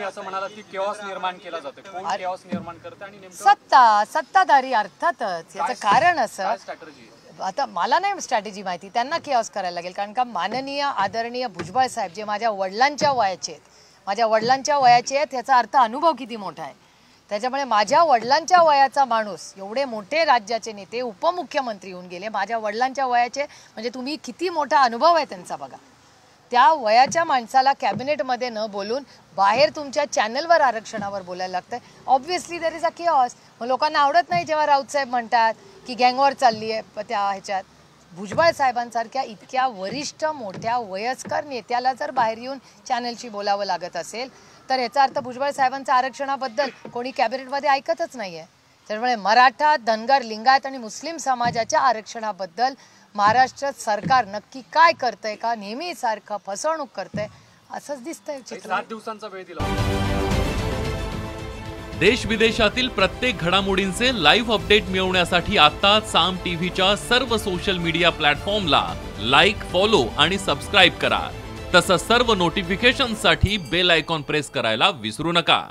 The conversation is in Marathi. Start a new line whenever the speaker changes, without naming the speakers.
असं म्हणालात की केओस निर्माण केला जातो, कोण केओस निर्माण करते आणि नेमकं
सत्ताधारी अर्थातच याचं कारण असं
स्ट्रॅटेजी
आता मला नाही स्ट्रॅटेजी माहिती, त्यांना केओस करायला लागेल. कारण का माननीय आदरणीय भुजबळ साहेब जे माझ्या वडिलांच्या वयाचे आहेत, याचा अर्थ अनुभव किती मोठा आहे. त्याच्यामुळे माझ्या वडिलांच्या वयाचा माणूस, एवढे मोठे राज्याचे नेते उपमुख्यमंत्री होऊन गेले माझ्या वडिलांच्या वयाचे, म्हणजे तुम्ही किती मोठा अनुभव आहे त्यांचा बघा. त्या वयाच्या माणसाला कॅबिनेटमध्ये न बोलून बाहेर तुमच्या चॅनलवर आरक्षणावर बोलायला लागतंय. Obviously there is a chaos. मग लोकांना आवडत नाही जेव्हा राऊत साहेब म्हणतात की गँगवॉर चालली आहे त्या ह्याच्यात. भुजबळ साहेबांसारख्या इतक्या वरिष्ठ मोठ्या वयस्कर नेत्याला जर बाहेर येऊन चॅनलशी बोलावं लागत असेल तर याचा अर्थ भुजबळ साहेबांच्या आरक्षणाबद्दल कोणी कॅबिनेटमध्ये ऐकतच नाहीये. त्यामुळे मराठा, धनगर, लिंगायत आणि मुस्लिम समाजाच्या आरक्षणाबद्दल महाराष्ट्र सरकार नक्की काय करतंय का नेहमी सारखं फसवणूक करतंय असंच दिसतंय चित्र.
7 दिवसांचा वेळ दिला.
देश विदेशातील प्रत्येक घडामोडींचे लाईव्ह अपडेट मिळवण्यासाठी आता साम टीव्हीच्या सर्व सोशल मीडिया प्लॅटफॉर्मला लाईक, फॉलो आणि सबस्क्राईब करा. तसंच सर्व नोटिफिकेशनसाठी बेल आयकॉन प्रेस करायला विसरू नका.